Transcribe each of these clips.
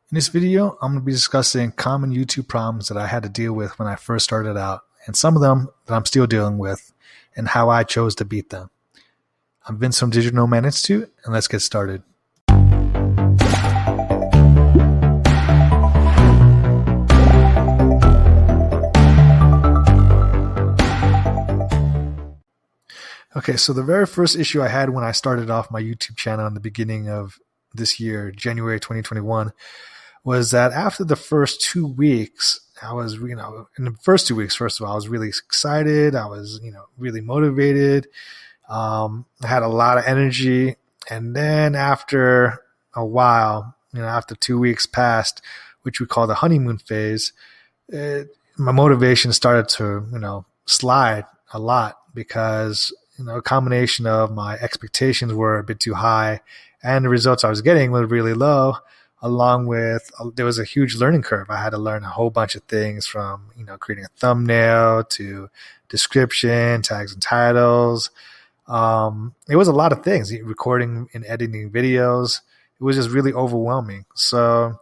In this video, I'm going to be discussing common YouTube problems that I had to deal with when I first started out, and some of them that I'm still dealing with, and how I chose to beat them. I'm Vince from Digital Nomad Institute, and let's get started. Okay, so the very first issue I had when I started off my YouTube channel in the beginning of this year, January 2021, was that after the first 2 weeks, I was, in the first 2 weeks, first of all, I was really excited. I was, really motivated. I had a lot of energy. And then after a while, after 2 weeks passed, which we call the honeymoon phase, my motivation started to, slide a lot because, a combination of my expectations were a bit too high and the results I was getting were really low. Along with, there was a huge learning curve. I had to learn a whole bunch of things from, creating a thumbnail to description, tags and titles. It was a lot of things, recording and editing videos. It was just really overwhelming. So,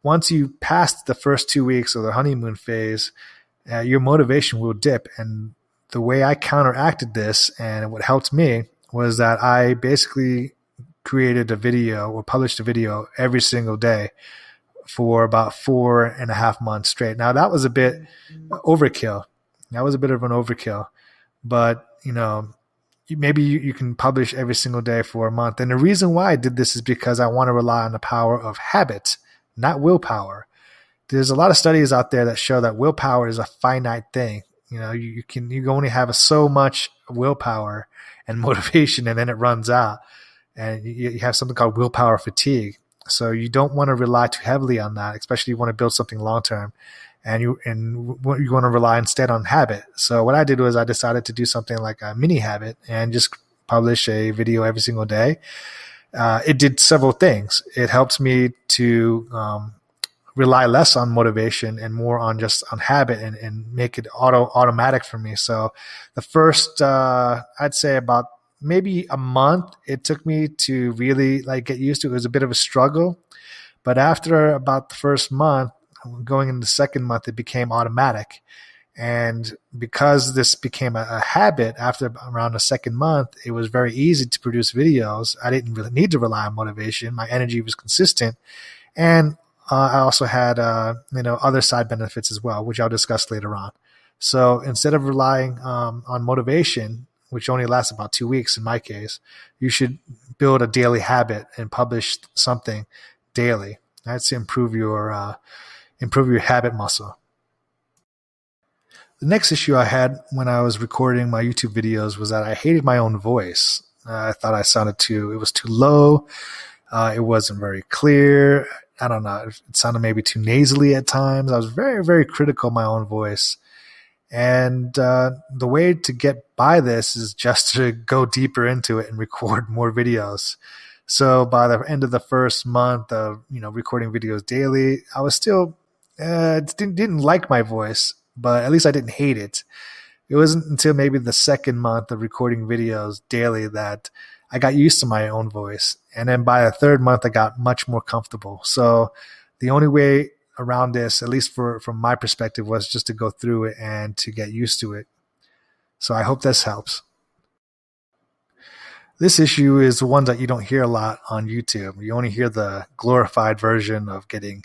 once you pass the first 2 weeks of the honeymoon phase, your motivation will dip. And the way I counteracted this and what helped me was that I basically created a video or published a video every single day for about 4.5 months straight. Now that was a bit overkill. That was a bit of an overkill, but maybe you can publish every single day for a month. And the reason why I did this is because I want to rely on the power of habit, not willpower. There's a lot of studies out there that show that willpower is a finite thing. You only have so much willpower and motivation, and then it runs out. And you have something called willpower fatigue. So you don't want to rely too heavily on that, especially if you want to build something long term. And you want to rely instead on habit. So what I did was I decided to do something like a mini habit and just publish a video every single day. It did several things. It helped me to rely less on motivation and more on just on habit and make it automatic for me. So the first, I'd say about maybe a month, it took me to really get used to it. It was a bit of a struggle, but after about the first month, going into the second month, it became automatic. And because this became a habit after around the second month, it was very easy to produce videos. I didn't really need to rely on motivation. My energy was consistent. And I also had, other side benefits as well, which I'll discuss later on. So instead of relying on motivation, which only lasts about 2 weeks in my case, you should build a daily habit and publish something daily. That's to improve your habit muscle. The next issue I had when I was recording my YouTube videos was that I hated my own voice. I thought it was too low. It wasn't very clear. I don't know. It sounded maybe too nasally at times. I was very, very critical of my own voice. And the way to get by this is just to go deeper into it and record more videos. So by the end of the first month of recording videos daily, I was still didn't like my voice, but at least I didn't hate it. It wasn't until maybe the second month of recording videos daily that I got used to my own voice. And then by the third month, I got much more comfortable. So the only way around this, at least from my perspective, was just to go through it and to get used to it. So I hope this helps. This issue is the one that you don't hear a lot on YouTube. You only hear the glorified version of getting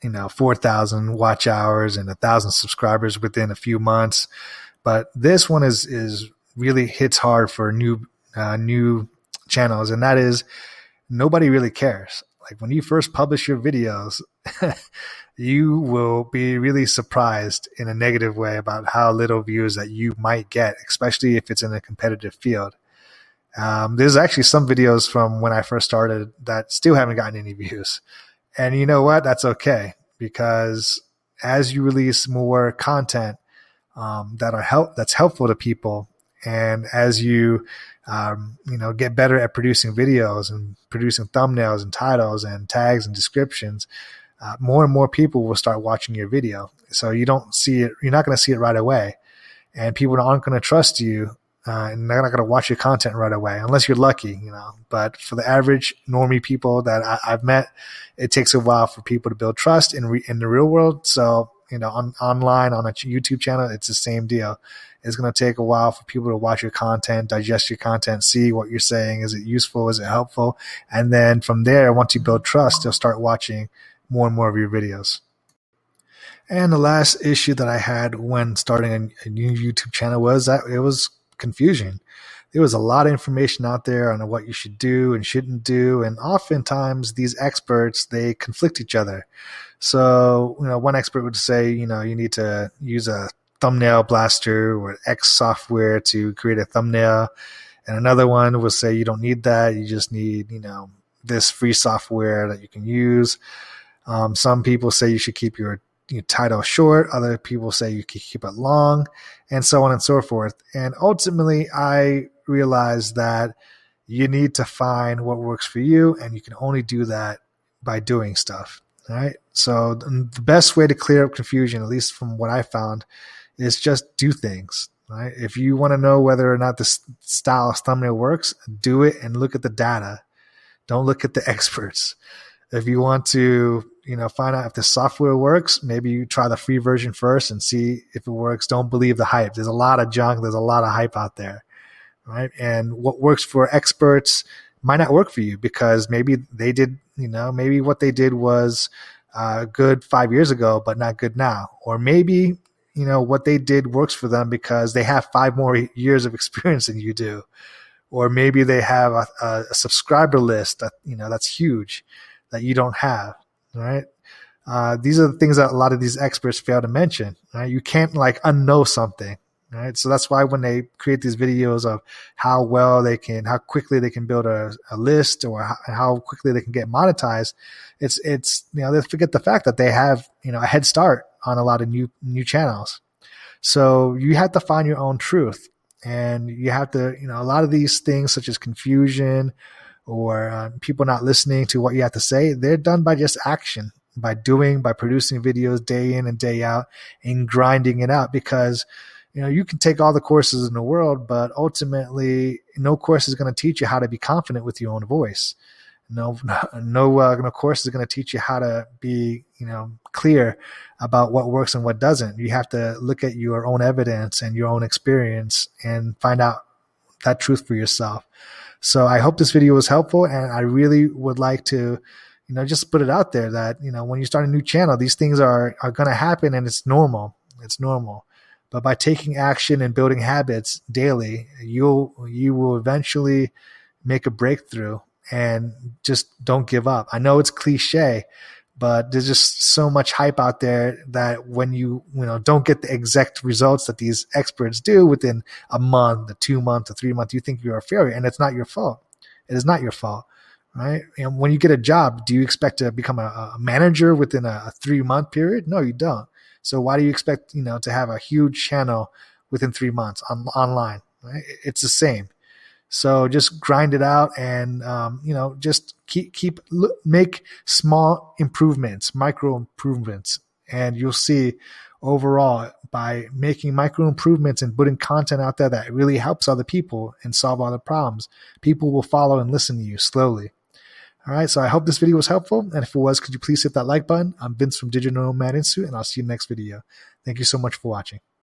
4,000 watch hours and 1,000 subscribers within a few months. But this one is really hits hard for new channels, and that is nobody really cares. Like when you first publish your videos, you will be really surprised in a negative way about how little views that you might get, especially if it's in a competitive field. There's actually some videos from when I first started that still haven't gotten any views. And you know what? That's okay, because as you release more content that's helpful to people, and as you get better at producing videos and producing thumbnails and titles and tags and descriptions, more and more people will start watching your video. So you're not going to see it right away, and people aren't going to trust you and they're not going to watch your content right away unless you're lucky, But for the average normie people that I've met, it takes a while for people to build trust in the real world. So, online on a YouTube channel, it's the same deal. It's going to take a while for people to watch your content, digest your content, see what you're saying. Is it useful? Is it helpful? And then from there, once you build trust, they'll start watching more and more of your videos. And the last issue that I had when starting a new YouTube channel was that it was confusion. There was a lot of information out there on what you should do and shouldn't do. And oftentimes these experts, they conflict each other. So, one expert would say, you need to use a thumbnail blaster or X software to create a thumbnail. And another one will say you don't need that. You just need, this free software that you can use. Some people say you should keep your title short. Other people say you can keep it long, and so on and so forth. And ultimately, I realized that you need to find what works for you, and you can only do that by doing stuff. All right. So the best way to clear up confusion, at least from what I found, is just do things. Right. If you want to know whether or not the style of thumbnail works, do it and look at the data. Don't look at the experts. If you want to, find out if the software works, maybe you try the free version first and see if it works. Don't believe the hype. There's a lot of junk. There's a lot of hype out there, right? And what works for experts might not work for you because maybe they did, maybe what they did was good 5 years ago, but not good now. Or maybe, what they did works for them because they have 5 more years of experience than you do. Or maybe they have a subscriber list that, that's huge that you don't have, right? These are the things that a lot of these experts fail to mention, right? You can't unknow something, right? So that's why when they create these videos of how quickly they can build a list or how quickly they can get monetized, it's they forget the fact that they have, a head start on a lot of new channels. So you have to find your own truth. And you have to, a lot of these things such as confusion or people not listening to what you have to say, they're done by just action, by producing videos day in and day out and grinding it out because, you can take all the courses in the world, but ultimately no course is going to teach you how to be confident with your own voice. No course is going to teach you how to be, clear about what works and what doesn't. You have to look at your own evidence and your own experience and find out that truth for yourself. So I hope this video was helpful, and I really would like to, just put it out there that, when you start a new channel, these things are going to happen and it's normal. It's normal. But by taking action and building habits daily, you will eventually make a breakthrough. And just don't give up. I know it's cliche, but there's just so much hype out there that when you don't get the exact results that these experts do within a month, a 2 month, a 3 month, you think you're a failure, and it's not your fault. It is not your fault, right? And when you get a job, do you expect to become a manager within a 3 month period? No, you don't. So why do you expect to have a huge channel within 3 months online? Right? It's the same. So just grind it out and, just make small improvements, micro improvements. And you'll see overall by making micro improvements and putting content out there that really helps other people and solve other problems, people will follow and listen to you slowly. All right. So I hope this video was helpful. And if it was, could you please hit that like button? I'm Vince from Digital Nomad Institute, and I'll see you in the next video. Thank you so much for watching.